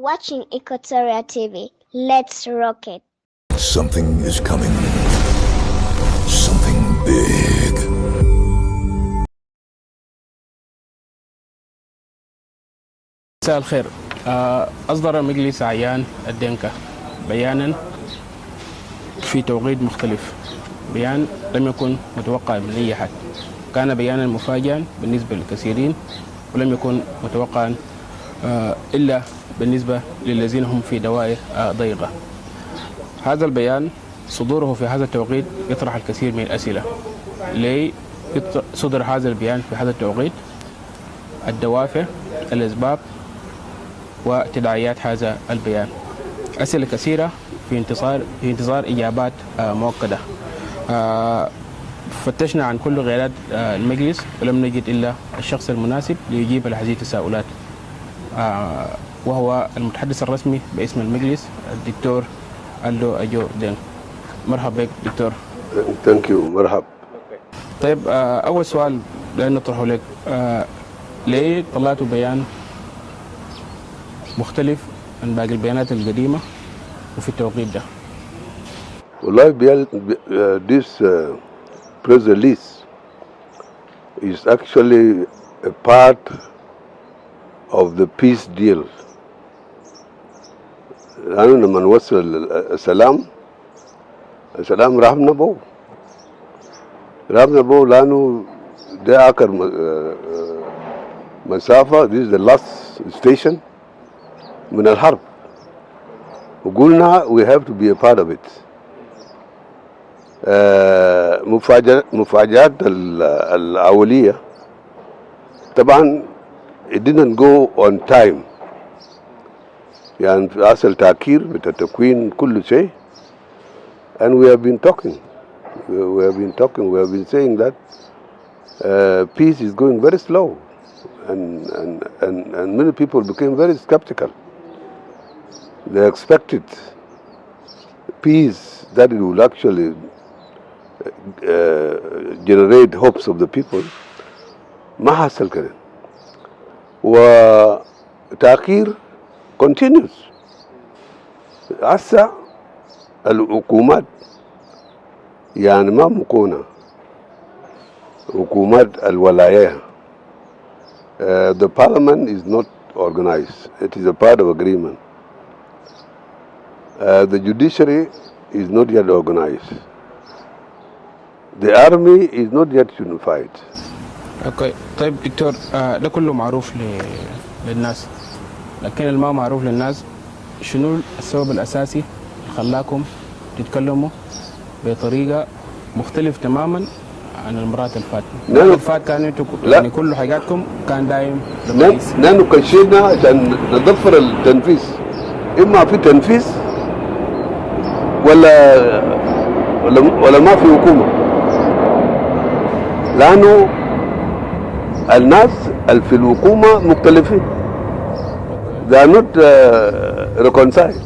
watching Equatoria TV. Let's rock it. Something is coming. Something big. مساء الخير. أصدر مجلس أعيان الدنكا بيانا في توقيت مختلف، بيان لم يكن متوقع من أي أحد، كان بيانا مفاجئا بالنسبة للكثيرين ولم يكن متوقعا إلا بالنسبة للذين هم في دوائر ضيقة. هذا البيان صدوره في هذا التوقيت يطرح الكثير من الأسئلة. ليه صدر هذا البيان في هذا التوقيت؟ الدوافع، الأسباب وتداعيات هذا البيان. أسئلة كثيرة في انتظار إجابات مؤكدة. فتشنا عن كل غيرات المجلس ولم نجد إلا الشخص المناسب ليجيب على هذه التساؤلات، وهو المتحدث الرسمي باسم المجلس الدكتور ألدو أجو دين. مرحبا بك دكتور. ثانك يو. مرحبا. طيب، أول سؤال نطرحه لك، ليه طلعتوا بيان مختلف عن باقي البيانات القديمة وفي التوقيت ده؟ والله this press release is actually a part of the peace deal. لأنه لما نوصل السلام رحمنا بو لأنه ده آخر مسافة. This is the last station من الحرب، وقلنا we have to be a part of it. مفاجآت الأولية طبعا it didn't go on time، يعني في أصل تأخير بتكوين كل شيء. and we have been saying that peace is going very slow, and many people became very skeptical. They expected peace that it will actually generate hopes of the people. ما حصل كده، وتأخير continues. هسه الحكومات يعني ما مكونة حكومات الولاية. The parliament is not organized. It is a part of agreement. The judiciary is not yet organized. The army is not yet unified. اوكي، طيب دكتور، ده كله معروف للناس، لكن اللي ما معروف للناس شنو السبب الأساسي اللي خلاكم تتكلموا بطريقة مختلف تماما عن المرات اللي فاتت؟ المرات اللي فاتت كان انتوا يعني كل حاجاتكم كان دايم للرئيس. نحن كشينا عشان نضفر التنفيذ، إما في تنفيذ ولا ما في حكومة، لأنه الناس في الحكومة مختلفين. They are not reconciled.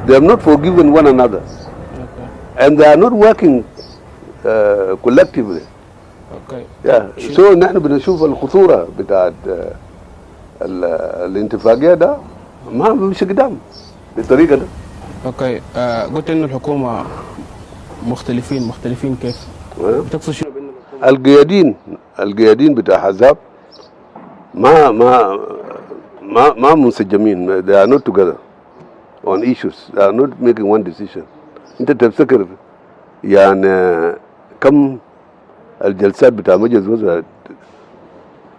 They have not forgiven one another. And they are not working collectively. So نحن بنشوف الخطورة بتاعت الانتفاقية ده ما بمشي قدام بالطريقة ده. اوكي، قلت انه الحكومة مختلفين كيف؟ بتقصد شنو بانه القيادين بتاع حزاب ما منسجمين. They are not together on issues. They are not making one decision. انت تفتكر يعني كم الجلسات بتاع مجلس الوزراء،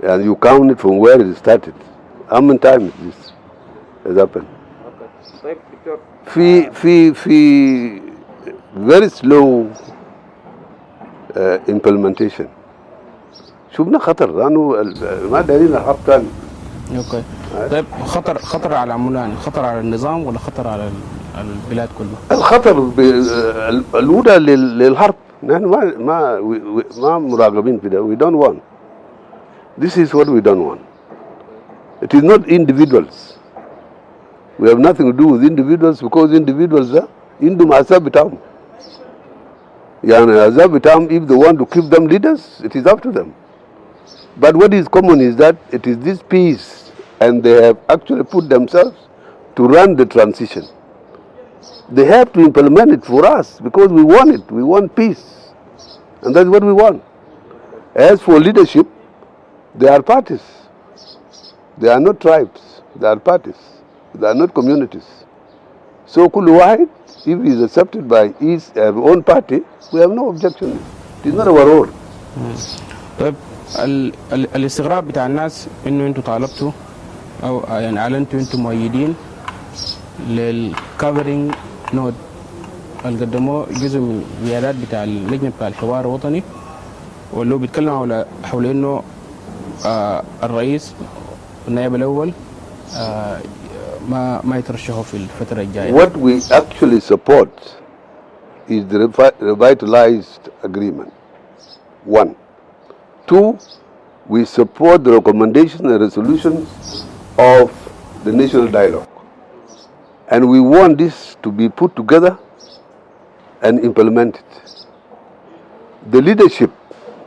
يعني you count it from where it started. How many times this has happened? طيب دكتور، في very slow implementation. شفنا خطر لانه ما دايرين الحرب ثاني. اوكي، طيب خطر على عمولان، خطر على النظام ولا خطر على البلاد كلها؟ الخطر الاولى للحرب. نحن ما مراقبين في ده. We don't want. This is what we don't want. It is not individuals. We have nothing to do with individuals because individuals ده عندهم أحزاب بتاعهم. يعني أحزاب بتاعهم, if they want to keep them leaders, it is up to them. But what is common is that it is this peace, and they have actually put themselves to run the transition. They have to implement it for us because we want it. We want peace. And that's what we want. As for leadership, they are parties. They are not tribes. They are parties. They are not communities. So Kulu Wahid, if he is accepted by his own party, we have no objection. It is not our role. طيب الاستغراب بتاع الناس انه انتم طالبتوا او يعني اعلنتوا انتم مؤيدين للكفرنج نود اللي قدموه جزء من القيادات بتاع اللجنه بتاع الحوار الوطني واللي هو بيتكلم حول انه الرئيس النائب الاول ما يترشحوا في الفتره الجايه. What we actually support is the revitalized agreement. One. Two, we support the recommendations and resolutions of the national dialogue. And we want this to be put together and implemented. The leadership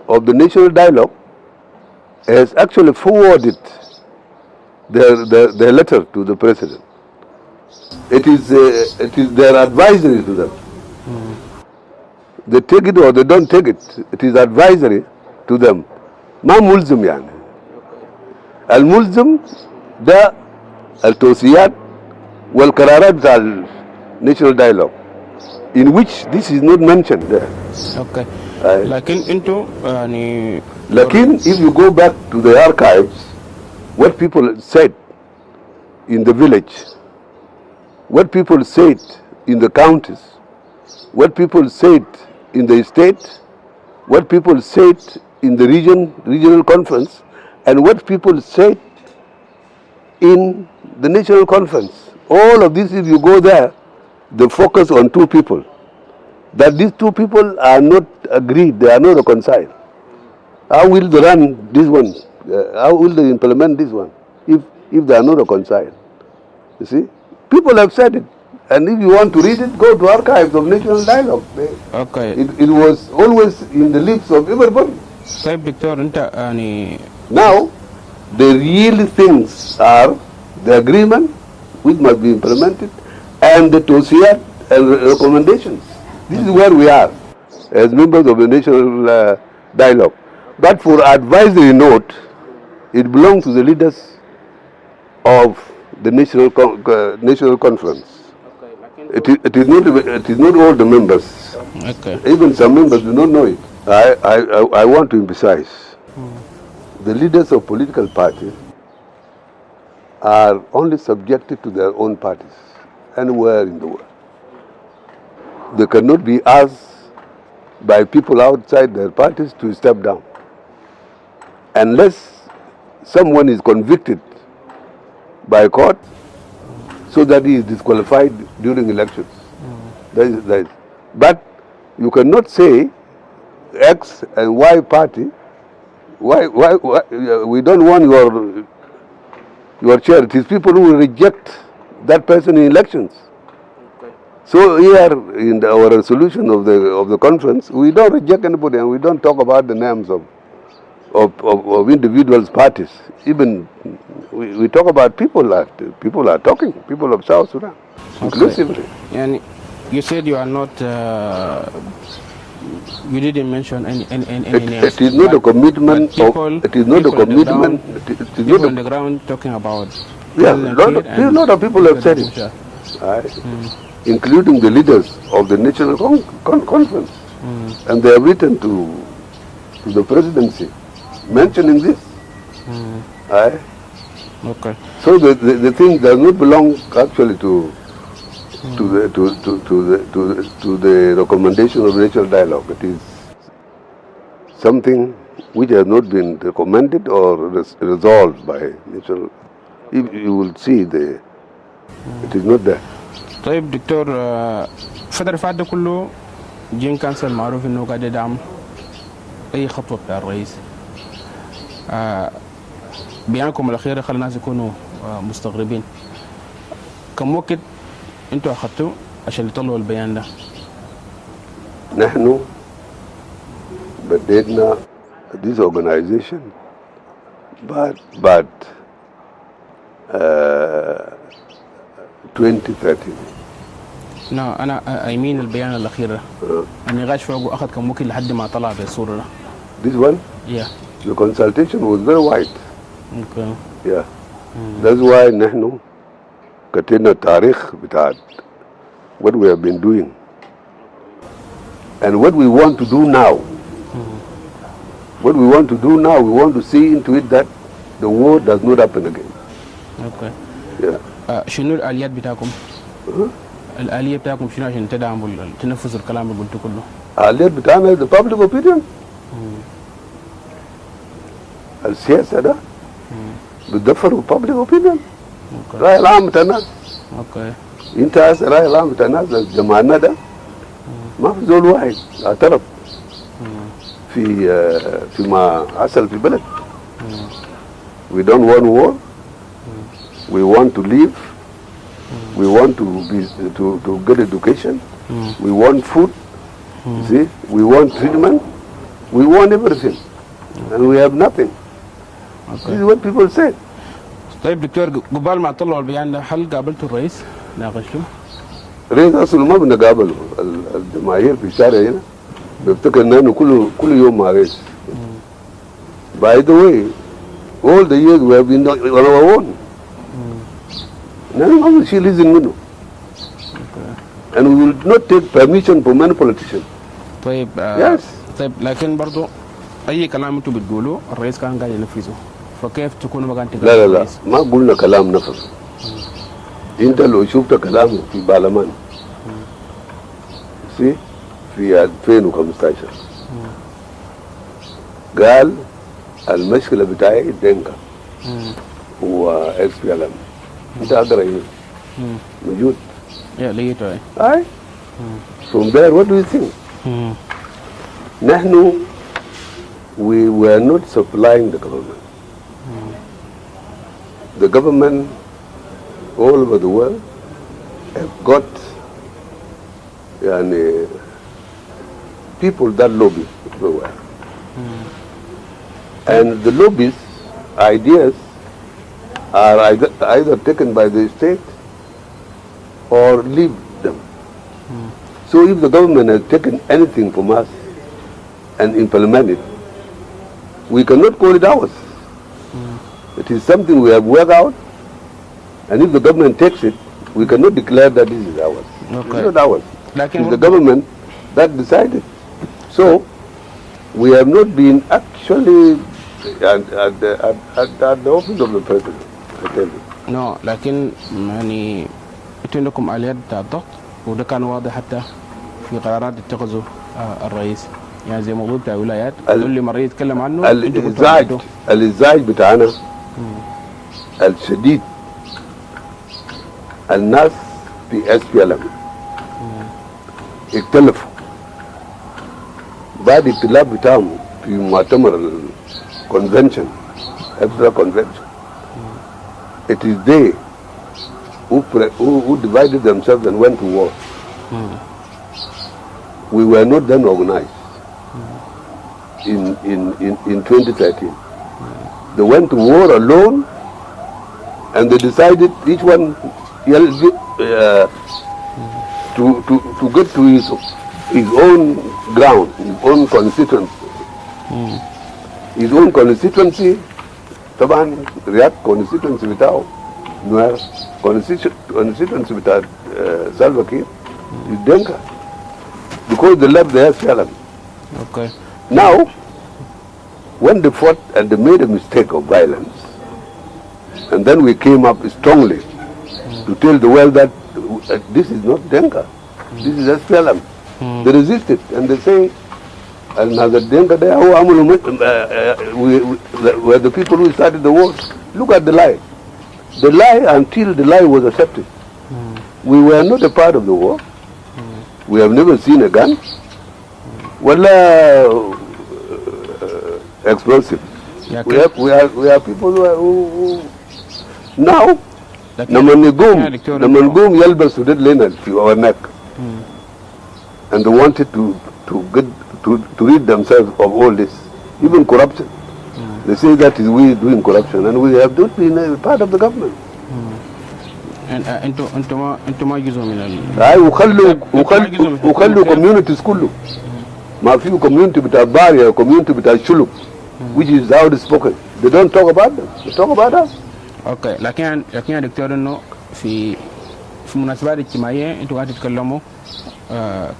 of the national dialogue has actually forwarded their letter to the president. It is their advisory to them. They take it or they don't take it. It is advisory to them. ما ملزم يعني. الملزم ده التوصيات والقرارات بتاع national dialogue in which this is not mentioned there. Okay. لكن انتو يعني لكن if you go back to the archives, what people said in the village, what people said in the counties, what people said in the state, what people said in the regional conference, and what people said in the national conference. All of this, if you go there, they focus on two people. That these two people are not agreed, they are not reconciled. How will they run this one? How will they implement this one if they are not reconciled? You see? People have said it. And if you want to read it, go to archives of national dialogue. Okay. It was always in the lips of everybody. طيب دكتور انت يعني Now, the real things are the agreement which must be implemented and the tawsiyat and recommendations. This is where we are as members of the national dialogue. But for advisory note, it belongs to the leaders of the national conference. It is not all the members. Okay. Even some members do not know it. I want to emphasize the leaders of political parties are only subjected to their own parties anywhere in the world. They cannot be asked by people outside their parties to step down unless someone is convicted by court so that he is disqualified during elections. That is. But you cannot say X and Y party, why we don't want your chair. It is people who will reject that person in elections. So here in our resolution of the conference, we don't reject anybody and we don't talk about the names of individuals' parties. Even we talk about people are talking, people of South Sudan, inclusively. And you said you are not. You didn't mention any names. It is not a commitment. It is not a commitment. People on the ground talking about. Yeah, a lot of people have said it, including the leaders of the national conference, and they have written to the presidency mentioning this. Okay. So the thing does not belong actually to the recommendation of national dialogue. It is something which has not been recommended or resolved by national. If you will see it is not there. طيب دكتور الفترة فات ده كله جين كانسل معروف انه قاعد يدعم اي خطوة بتاع الرئيس. بيانكم الاخير خلى الناس يكونوا مستغربين. كم وقت انتوا اخذتوا عشان يطلعوا البيان ده؟ نحن بدينا this organization but 2013. لا انا I mean البيان الاخير ده النقاش فوقه اخذ كم وقت لحد ما طلع بالصوره ده. This one? Yeah. The consultation was very wide. Okay. Yeah. That's why نحن كتبنا التاريخ بتاع what we have been doing and what we want to do now. What we want to do now, we want to see into it that the war does not happen again. Okay. Yeah. شنو الآليات بتاعكم؟ الآلية بتاعكم شنو عشان تدعموا تنفذوا الكلام اللي قلته كله؟ الآليات بتاعنا the public opinion. السياسة ده بتدفروا public opinion. رأي العام بتاع الناس. اوكي. انت هسه الرأي العام بتاع الناس جماعنا ده ما في زول واحد اعترف فيما حصل في البلد. We don't want war. We want to live. We want to get education. We want food. See, we want treatment. We want everything, and we have nothing. This is what people say. طيب دكتور قبال ما طلعوا البيان ده هل قابلتوا الرئيس؟ ناقشتوا؟ الرئيس اصلا ما بنقابله. الجماهير في الشارع هنا بيفتكر انه كل يوم مع الرئيس. By the way, all the years we have been on our own. نحن ما بنشيل ليزن منه. And we will not take permission from any politician. طيب Yes. طيب لكن برضو اي كلام انتم بتقولوا الرئيس كان قاعد ينفذه فكيف تكونوا مكان تقابلوا لا الرئيس؟ ما قلنا كلام نفذ. انت لو شفت كلامه في برلمان في 2015 قال المشكلة بتاعي الدنكا هو اكس بي ال ام. انت اقرا هنا موجود. لقيته اي. From there what do you think? نحن we were not supplying the government. The government all over the world have got people that lobby everywhere. And the lobbies ideas are either taken by the state or leave them. So if the government has taken anything from us and implement it, we cannot call it ours. It is something we have worked out, and if the government takes it, we cannot declare that this is ours. Okay. It's not ours. Like it's the government that decided. So we have not been actually at the office of the president, I tell you. No, لكن يعني انتوا عندكم آليات بتاع الضغط وده كان واضح حتى في قرارات اتخذوا الرئيس يعني زي موضوع بتاع الولايات كل مرة يتكلم عنه الإزعاج بتاعنا الشديد الناس في SPLM اختلفوا بعد اختلاف بتاعهم في مؤتمر الكونفنشن EPSA convention. It is they who divided themselves and went to war. We were not then organized in 2013. They went to war alone and they decided each one to get to his own ground, his own constituency. His own constituency, طبعا رياض constituency بتاعه نوير constituency بتاع سالفا كير is Denka because they left the SPLM. Okay. Now, when they fought and they made a mistake of violence, and then we came up strongly to tell the world that this is not Denka, this is SPLM. They resisted and they say, another Denka there who were the people who started the war. Look at the lie. The lie until the lie was accepted. We were not a part of the war. We have never seen a gun. Explosive. We have people who now Namangum Yelbas did Leonard to our neck. And they wanted to rid themselves of all this, even corruption. They say that is we doing corruption, and we have not been a part of the government. انتم ما جزء من هاي وخلوا communities كله ما فيه community بتاع باريا community بتاع شلوك which is outspoken. They don't talk about them. They talk about us. اوكي لكن يا دكتور انه في مناسبات اجتماعيه انتوا قاعدين تتكلموا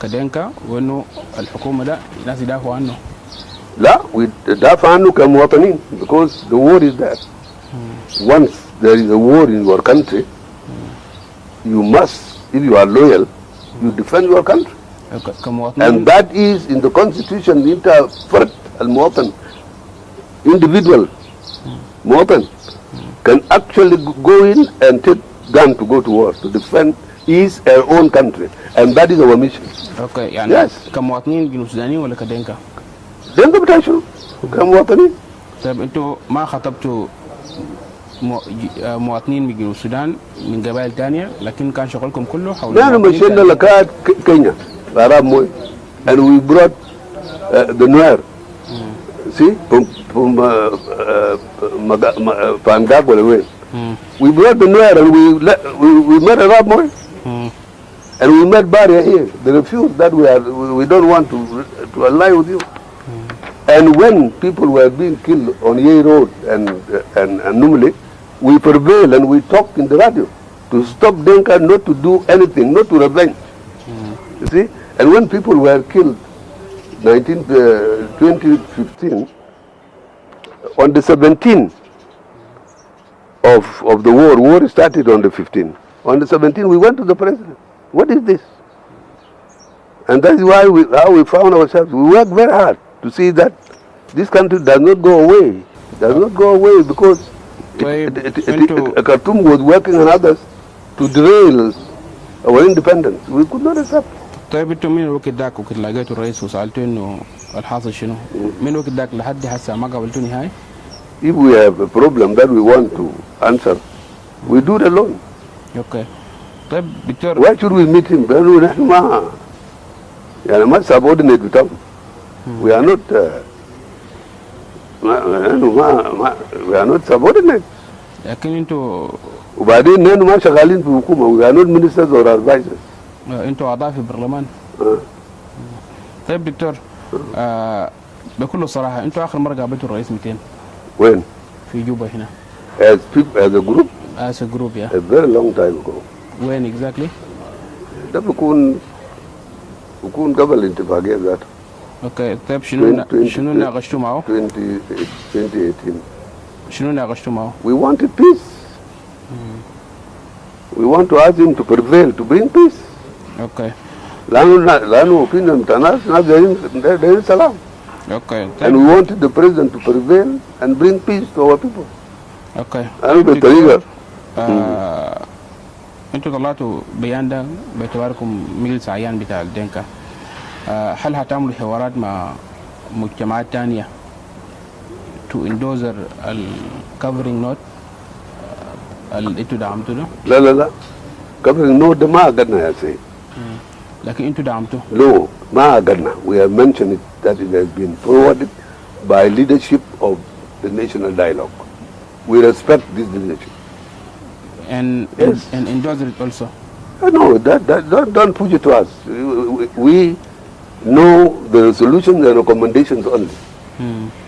كدينكا وانه الحكومه ده ناس يدافعوا عنه. لا ويدافع عنه كمواطنين because the war is there. Once there is a war in your country, you must, if you are loyal, you defend your country. And that is in the constitution. انت فرد المواطن individual مواطن can actually go in and take gun to go to war to defend his or own country, and that is our mission. Okay, يعني كمواطنين جنوب سودانيين ولا كدينكا؟ دينكا بتاع شنو؟ كمواطنين. طيب انتوا ما خطبتوا مواطنين من جنوب السودان من قبائل ثانيه لكن كان شغلكم كله حول نحن مشينا لكاد كينيا العرب موي and we brought the Nuer see from Pangag or away. We brought the Nuer and we met Arab Moy and we met Barrier here. They refused that we don't want to ally with you. And when people were being killed on Yei Road and Numili, we prevailed and we talked in the radio to stop Denka not to do anything, not to revenge. You see? And when people were killed 2015, on the 17th of the war started on the 15th. On the 17th, we went to the president. What is this? And that is why how we found ourselves. We worked very hard to see that this country does not go away. It does not go away because Khartoum was working on others to derail our independence. We could not accept. طيب انتم من الوقت ذاك وقت لقيتوا الرئيس وسالتوا انه الحاصل شنو؟ من الوقت ذاك لحد هسه ما قابلتوا نهائي؟ If we have a problem that we want to answer, we do it alone. Okay. طيب دكتور Why should we meet him? نحن ما subordinate بتاعهم. We are not we are not subordinate. لكن انتوا وبعدين نحن ما شغالين في الحكومة. We are not ministers or advisors. انتوا اعضاء في البرلمان. طيب دكتور بكل صراحة انتوا اخر مرة قابلتوا الرئيس 200 وين؟ في جوبا هنا. As a group? As a group, yeah. A very long time ago. When exactly? ده بيكون قبل الاتفاقية ذاته. اوكي طيب شنو ناقشتوا معه؟ 2018. شنو ناقشتوا معه؟ We wanted peace. We want to ask him to prevail to bring peace. اوكي. لأنه opinion بتاع ناس دايرين سلام. اوكي. And we wanted the president to prevail and bring peace to our people. اوكي. أنا بالطريقة. انتوا طلعتوا بيان ده باعتباركم مجلس عيان بتاع الدنكا. هل هتعملوا حوارات مع مجتمعات تانية to endorse covering note اللي انتوا دعمتوا ده؟ لا covering note ده ما قدرنا يا سيد. لكن انتوا دعمتوا؟ No, ما قدرنا. We have mentioned it that it has been forwarded by leadership of the national dialogue. We respect this leadership. And endorse it also? No, don't push it to us. We know the resolutions and recommendations only.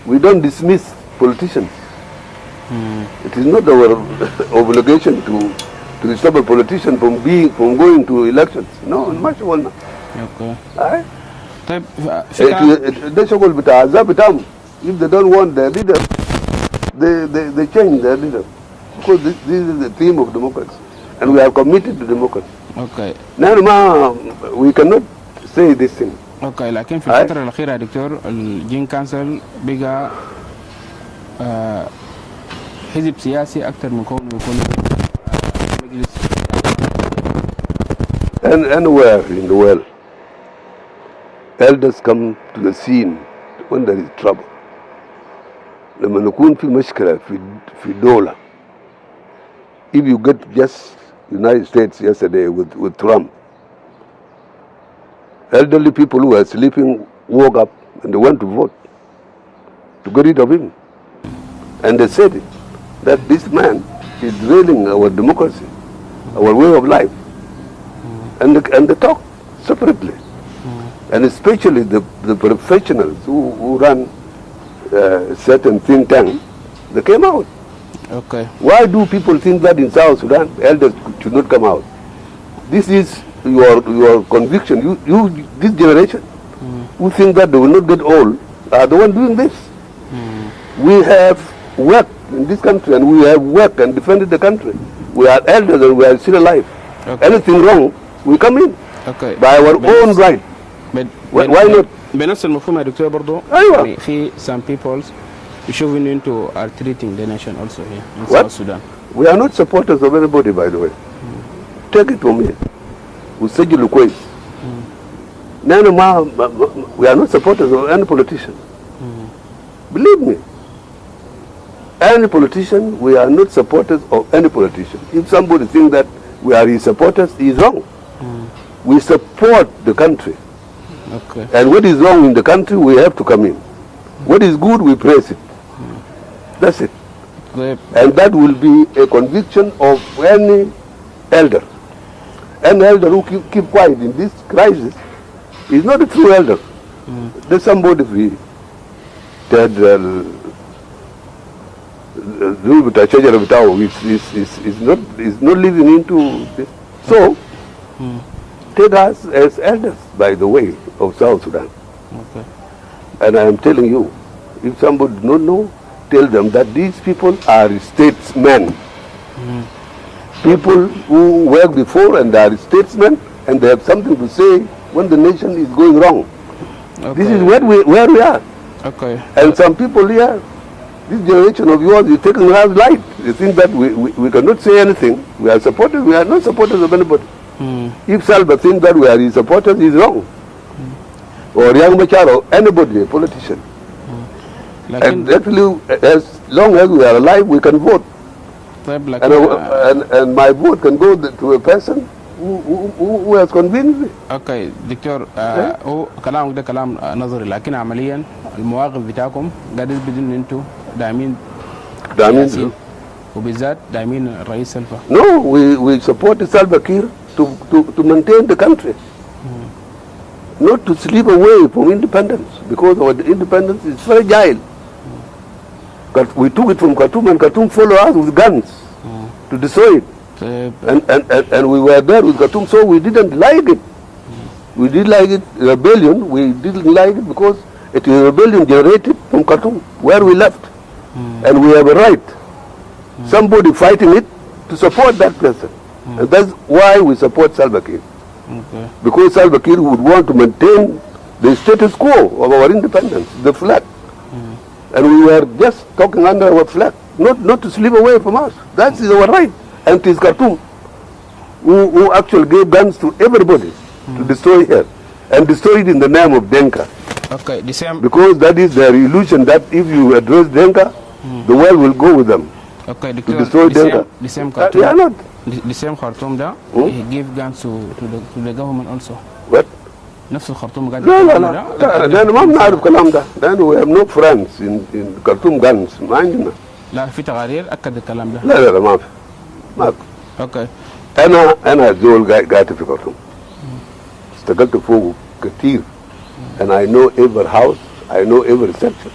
We don't dismiss politicians. It is not our obligation to stop a politician from going to elections. No, much more. Okay. طيب ده شغل بتاع الأحزاب بتاعهم. If they don't want their leader, they change their leader. Because this is the theme of democracy, and we are committed to democracy. Okay. We cannot say this thing. Okay, لكن في الفترة الأخيرة يا دكتور الجين كانسل بقى حزب سياسي أكثر من كونه يكون مجلس. Anywhere in the world, elders come to the scene when there is trouble. لما نكون في مشكلة في دولة. If you get just United States yesterday with Trump, elderly people who were sleeping woke up and they went to vote to get rid of him. And they said it, that this man is derailing our democracy. our way of life, and they talk separately, and especially the professionals who run certain think tank, they came out. Okay. Why do people think that in South Sudan elders should not come out? This is your conviction. You this generation who think that they will not get old are the one doing this. We have worked in this country, and we have worked and defended the country. We are elders and we are still alive. Okay. Anything wrong, we come in. Okay. By our own right. Why not? بنفس المفهوم يا دكتور برضو أيوة. في some peoples showing into are treating the nation also here in What? South Sudan. We are not supporters of anybody, by the way. Take it from me. Usajili kwezi. We are not supporters of any politician. Believe me. Any politician, we are not supporters of any politician. If somebody thinks that we are his supporters, he is wrong. We support the country. Okay. And what is wrong in the country, we have to come in. What is good, we praise it. That's it. And that will be a conviction of any elder. An elder who keep quiet in this crisis is not a true elder. There's somebody that is not living into this. So, take us as elders, by the way, of South Sudan. Okay. And I am telling you, if somebody does not know, tell them that these people are statesmen. People who worked before and are statesmen, and they have something to say when the nation is going wrong. Okay. This is where we are. Okay. And some people here, this generation of yours is taking us light. They think that we cannot say anything. We are supporters. We are not supporters of anybody. If Salva thinks that we are his supporters, he's wrong. Or Young Macharo, anybody, a politician. And actually, as long as we are alive, we can vote. And my vote can go to a person who has convinced me. اوكي دكتور هو كلامك ده كلام نظري لكن عمليا المواقف بتاعكم قاعد بدون انتم داعمين وبالذات داعمين الرئيس سلفا. No, we support Salva Kiir to maintain the country. Not to slip away from independence, because our independence is fragile. We took it from Khartoum, and Khartoum followed us with guns to destroy it. And we were there with Khartoum, so we didn't like it. We didn't like it, rebellion. We didn't like it because it is a rebellion generated from Khartoum, where we left. And we have a right. Somebody fighting it to support that person. And that's why we support Salva Kiir. Okay. Because Salva Kiir would want to maintain the status quo of our independence, the flag. And we were just talking under our flag, not to slip away from us. That is our right. And it is Khartoum who actually gave guns to everybody to destroy here, and destroy it in the name of Denka. Okay, the same. Because that is their illusion that if you address Denka, the world will go with them. Okay, to destroy Denka. The same Khartoum. They are not. The same Khartoum da, he gave guns to the government also. What? نفس الخرطوم قاعد. لا لأن ما بنعرف كلام ده، لأن we have no friends in Khartoum guns ما عندنا. لا في تقارير أكد الكلام ده. لا ما في. Okay. أنا زول قاعد في Khartoum. اشتغلت فوق كتير. And I know every house, I know every section,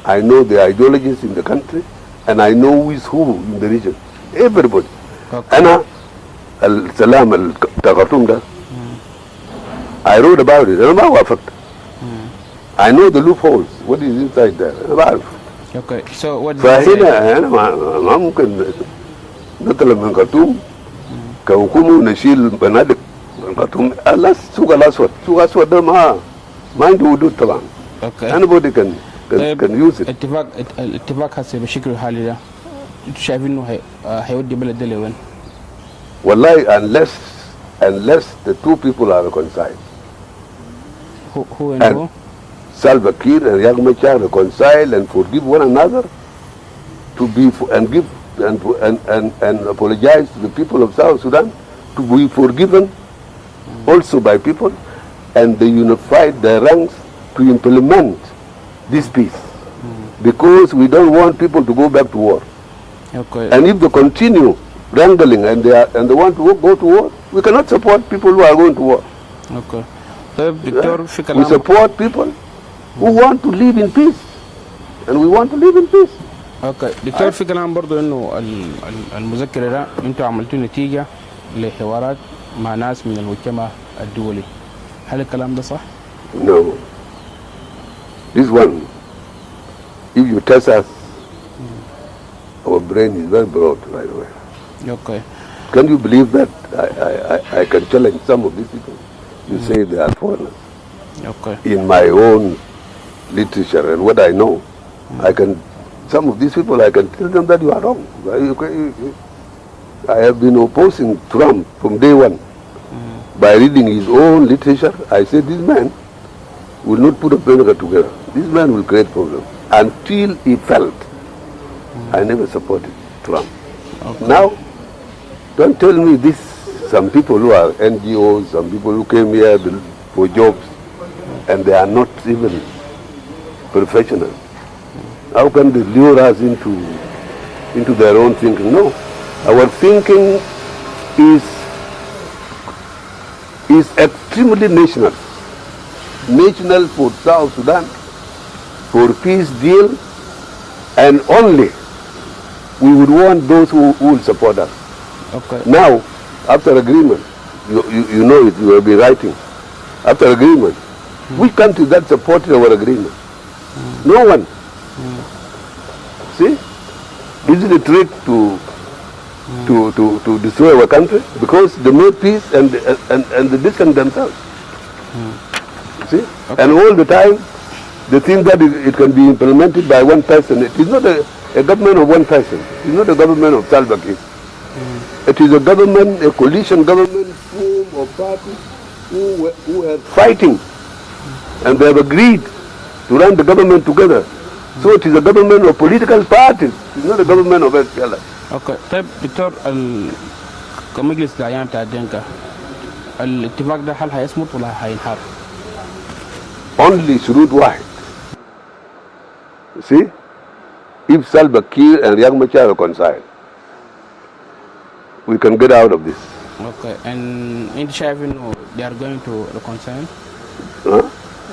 I know the ideologies in the country, and I know who is who in the region. Everybody. Okay. أنا السلام بتاع Khartoum ده. I wrote about it. أنا ما وافقت. I know the loopholes. What is inside there. أنا بعرف. Okay. So what? فهنا أنا ما ممكن نطلب من خرطوم كحكومة نشيل بنادق من خرطوم. السوق الأسود ده ما عنده حدود طبعا. Okay. Anybody can use it. الاتفاق هسه بالشكل الحالي ده انتوا شايفين انه هيودي بلد ده لوين؟ والله unless the two people are reconciled. Who and who? Salva Kiir and Riek Machar reconcile and forgive one another, to be and give and apologize to the people of South Sudan, to be forgiven also by people, and they unified their ranks to implement this peace, because we don't want people to go back to war. Okay. And if they continue wrangling and they want to go to war. We cannot support people who are going to war. Okay. طيب دكتور في We كلام support people who want to live in peace, and we want to live in peace. اوكي دكتور في كلام برضه انه المذكره ده انتوا عملتوا نتيجه لحوارات مع ناس من المجتمع الدولي، هل الكلام ده صح؟ No. This one, if you test us, our brain is very broad right away. اوكي. Can you believe that I can challenge some of these people? You say they are foreigners. اوكي. In my own literature and what I know, I can, some of these people, I can tell them that you are wrong. I have been opposing Trump from day one. By reading his own literature, I said this man will not put America together. This man will create problems. Until he felt, I never supported Trump. Okay. Now, don't tell me this, some people who are NGOs, some people who came here for jobs, and they are not even professionals. How can they lure us into their own thinking? No. Our thinking is extremely national. National for South Sudan, for peace deal, and only we would want those who will support us. Okay. Now, after agreement, you know it, you have been writing. After agreement, which country that supported our agreement? No one. See? Is it a trick to destroy our country? Because they made peace and they distanced themselves. See? Okay. And all the time, they think that it can be implemented by one person. It is not a government of one person. It is not a government of Salva Kiir. It is a government, a coalition government form of parties who are fighting, and they have agreed to run the government together. So it is a government of political parties. It is not a government of SPLM. اوكي. طيب دكتور كمجلس الاعيان بتاع الدنكا الاتفاق ده هل هيصمت ولا هينحار؟ Only شروط واحد. See, if Salva Kiir and Riek Machar reconcile, we can get out of this. اوكي. and انت شايف انه they are going to reconcile؟ Huh?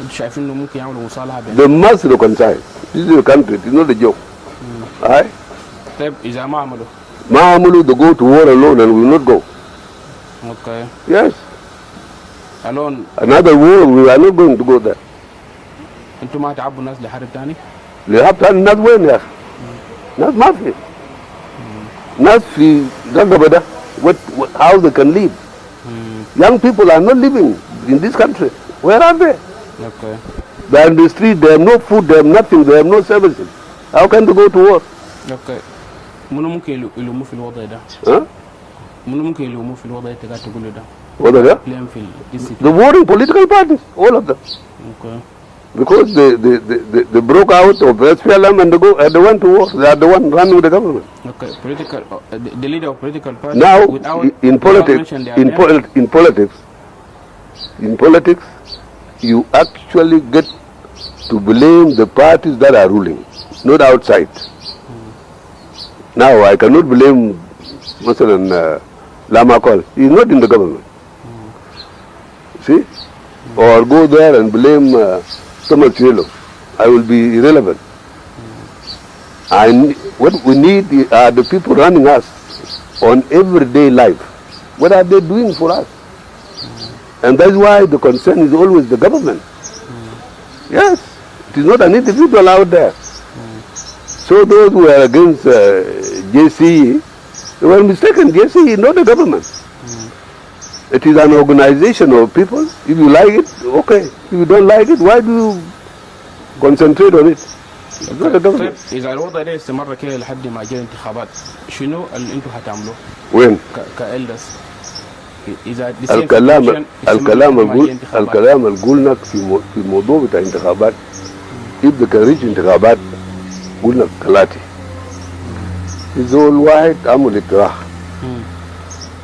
انت شايف انه ممكن يعملوا مصالحه بين؟ They must reconcile. This is a country. It is not a joke. Aye? طيب اذا ما عملوا؟ ما عملوا they go to war alone and we will not go. اوكي. Yes. alone. Another war, we are not going to go there. انتوا ما تعبوا الناس لحرب ثاني؟ الناس وين يا اخي؟ ناس ما في. ناس في غزة ده. How they can live? Young people are not living in this country. Where are they? Okay. They are in the street. They have no food. They have nothing. They have no services. How can they go to work? Okay. منو ممكن يلوموا في الوضع ده؟ Huh? منو ممكن يلوموا في الوضع اللي انت قاعد تقوله ده؟ What are they? blame في The warring political parties, all of them. Okay. Because they broke out of SPLM and they went to war. They are the one running the government. Okay. Political, the leader of political party. Now, without in politics, mention their name? in politics, you actually get to blame the parties that are ruling, not outside. Now, I cannot blame Masalan Lama Kol. He is not in the government. See? Or go there and blame Thomas Yellow. I will be irrelevant. What we need are the people running us on everyday life. What are they doing for us? And that's why the concern is always the government. Yes, it is not an individual out there. So those who are against JCE, they were mistaken. JCE is not the government. It is an organization of people. If you like it, okay. If you don't like it, why do you concentrate on it? It's not the government. طيب إذا الوضع ده استمر كده لحد ما جاء الانتخابات، شنو اللي أنتوا هتعملوه؟ وين؟ كإلدرز. إذا الكلام اللي قلنا في موضوع بتاع انتخابات، if they can reach انتخابات قلنا ثلاثة. زول واحد عمل اقتراح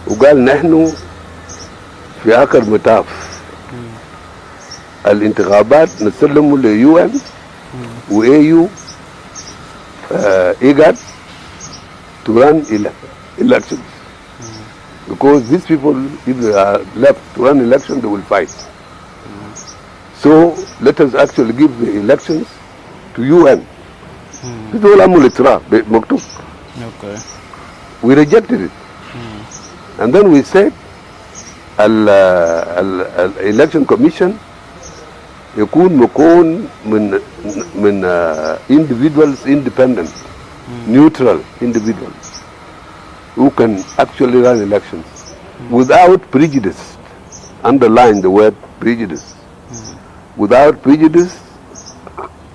وقال نحن في آخر مطاف الانتخابات نسلمه ليو ان وايو ايجاد to run elections. Because these people, if they are left to run election, they will fight. So let us actually give the elections to UN. Okay. We rejected it. And then we said, election commission يكون مكون من individuals independent, neutral individuals who can actually run elections without prejudice. Underline the word prejudice. Without prejudice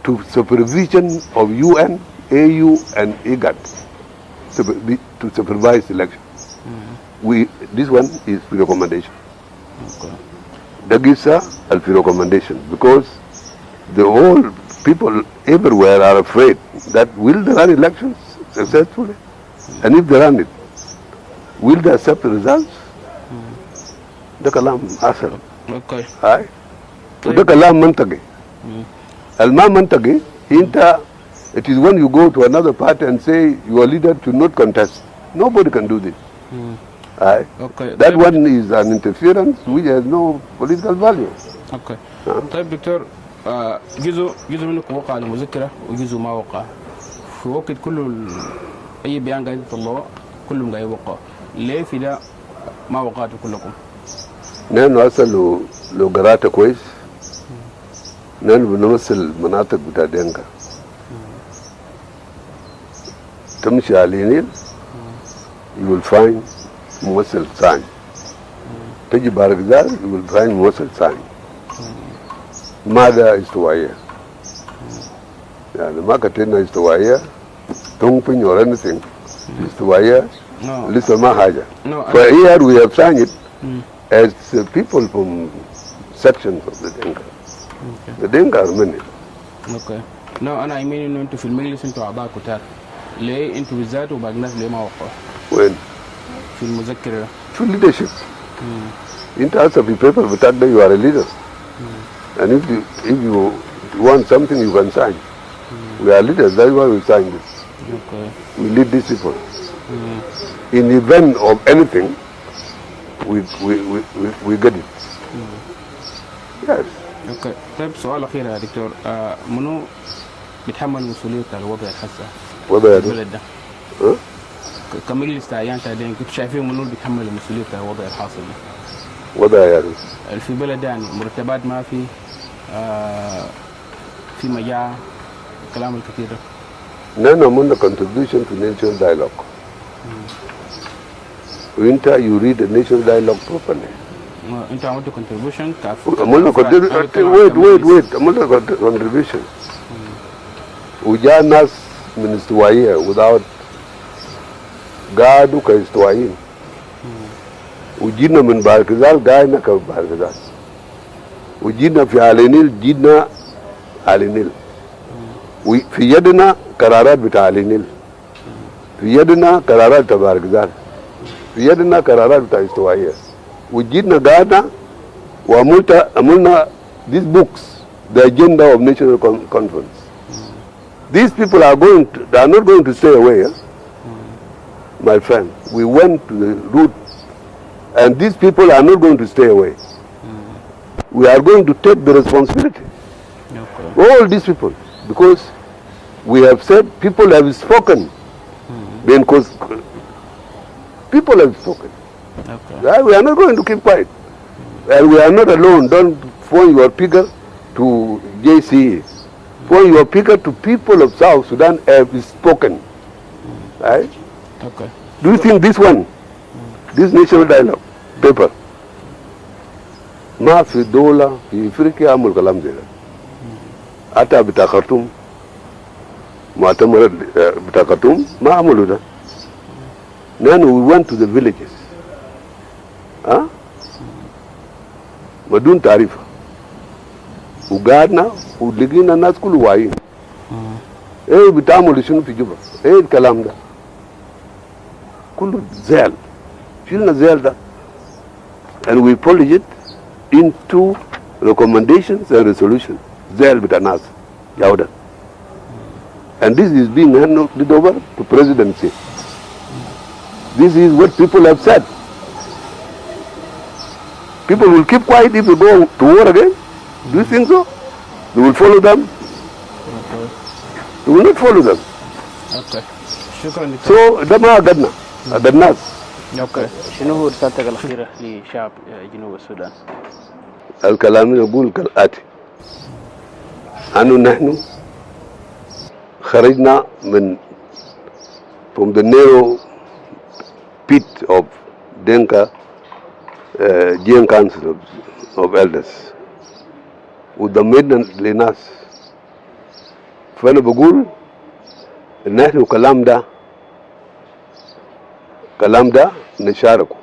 to supervision of UN, AU, and IGAD to supervise elections. This one is recommendation. Okay. That gives us a recommendation because the whole people everywhere are afraid that will they run elections successfully, and if they run it, will they accept the results? ده كلام حسن. Okay. هاي وده كلام منطقي. الما منطقي انت it is when you go to another party and say your leader should not contest. Nobody can do this. Aye. Okay. That one is an interference which has no political value. Okay. طيب دكتور، جزء منكم وقع على مذكرة وجزء ما وقع. في وقت كله أي بيان قاعد يطلعوه كلهم قاعد يوقعوا. ليه في ده ما وقعتوا كلكم؟ نحن هسه لو قرأت كويس نحن بنمثل مناطق بتاع دينكا. تمشي على النيل you will find ممثل ثاني. تجي بارغزال you will find ممثل ثاني. ماذا استوائية؟ يعني ما كتبنا استوائية تنقل or anything. استوائية لسه ما حاجة. For here we have signed it as people from sections of the Dinka. The Dinka are many. Okay. No, أنا I mean إنه أنتوا في المجلس أنتوا أعضاء كتار. ليه أنتوا بالذات وباقي الناس ليه ما وقعوا؟ وين؟ في المذكرة. في leadership. أنت هسه في paper بتاعك ده you are a leader. And if you want something you can sign. We are leaders, that's why we sign this. Okay. We lead these people. In the event of anything, we get it. Yes. اوكي. طيب سؤال اخير يا دكتور، منو بيتحمل مسؤوليه الوضع الحسا؟ وضع البلد ده؟ كمجلس تعيان تعدين كنتوا شايفين منو بيتحمل مسؤوليه الوضع الحاصل ده؟ وضع يعني في البلد ده يعني مرتبات ما في، في مجاعه، الكلام الكثير ده. نحن عملنا contribution to national dialogue. وانت you read the national dialogue properly. انت عملتوا contribution عملنا wait عملنا contribution. وجاء ناس من استوائية without قعدوا كاستوائيين. وجينا من باركزال قاعدنا كباركزال. وجينا في على النيل جينا على النيل. وفي يدنا قرارات بتاع على النيل. في يدنا قرارات بتاع باركزال. في يدنا قرارات بتاع استوائية. وجينا قاعدنا وعملنا these books, the agenda of national conference. These people they are not going to stay away, my friend. We went to the route, and these people are not going to stay away. We are going to take the responsibility. Okay. All these people, because we have said people have spoken. Because people have spoken. Okay. We are not going to keep quiet. And we are not alone. Don't point your finger to JCE. Point your finger to people of South Sudan have spoken. Right? Okay. Do you think this one, this national dialogue paper, ما في دولة في أفريقيا عمل كلام زي ده. حتى بتاع خرطوم مؤتمر بتاع خرطوم ما عملوا ده. Then we went to the villages. بدون تعريف. وقعدنا ولقينا الناس كله واعيين. ايه بتعملوا شنو في جوبا؟ ايه الكلام ده؟ كله زعل. شلنا زعل ده. And we polish it into recommendations and resolutions. زعل بتاع الناس. جاوده. And this is being handed over to presidency. This is what people have said. People will keep quiet if we go to war again. Do you think so? They will follow them? They will not follow them. اوكي شكرا. So ده ما قدنا هذا الناس. اوكي شنو هو رسالتك الاخيره لشعب جنوب السودان؟ الكلام يقول كالآتي: أنه نحن خرجنا من from the narrow pit of Denka Jieng Council of Elders وضمينا لناس. فأنا بقول إن نحن كلام ده نشاركه،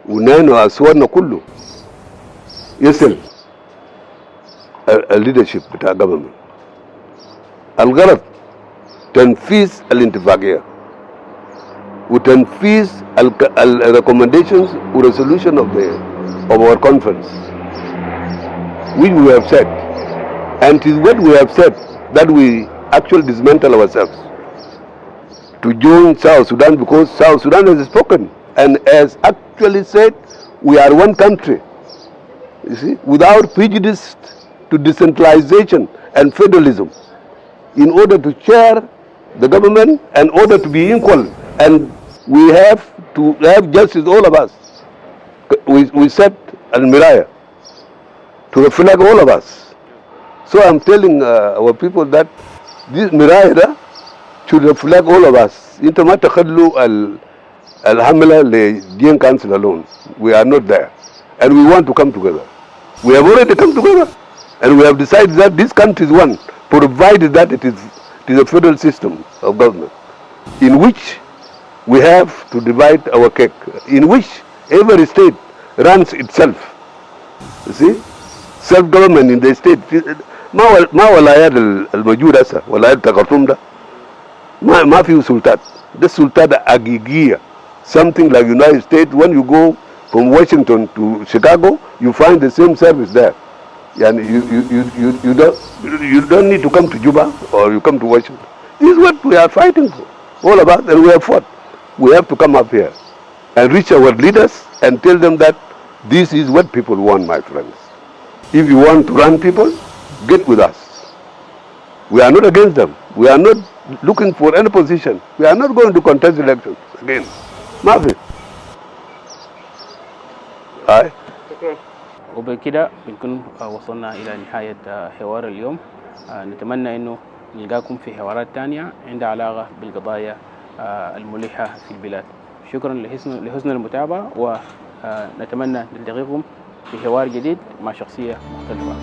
ونحن أصواتنا كله يصل الليدرشيب بتاع government. الغرض تنفيذ الاتفاقية وتنفيذ recommendations و resolution of our conference which we have said, and it is what we have said that we actually dismantle ourselves to join South Sudan, because South Sudan has spoken and has actually said we are one country, you see, without prejudice to decentralization and federalism, in order to share the government, in order to be equal, and we have to have justice, all of us. We set al-miraya to reflect all of us. So I'm telling our people that this miraya should reflect all of us. انت ما تخلوا الحملة لجين Council alone. We are not there, and we want to come together. We have already come together, and we have decided that this country is one, provided that it is a federal system of government, in which we have to divide our cake, in which every state runs itself. You see, self-government in the state. ما ولايات الموجودة هسه ولايات الخرطوم ده ما فيه سلطات. ده سلطات حقيقية. Something like United States, when you go from Washington to Chicago, you find the same service there. And you don't need to come to Juba or you come to Washington. This is what we are fighting for, all of us, and we have fought. We have to come up here and reach our leaders and tell them that this is what people want, my friends. If you want to run people, get with us. We are not against them. We are not looking for any position. We are not going to contest elections again. Mafi. Aye. وبكده بنكون وصلنا إلى نهاية حوار اليوم. نتمنى أنه نلقاكم في حوارات تانية عندها علاقة بالقضايا الملحة في البلاد. شكرا لحسن المتابعة، ونتمنى نلتقيكم في حوار جديد مع شخصية مختلفة.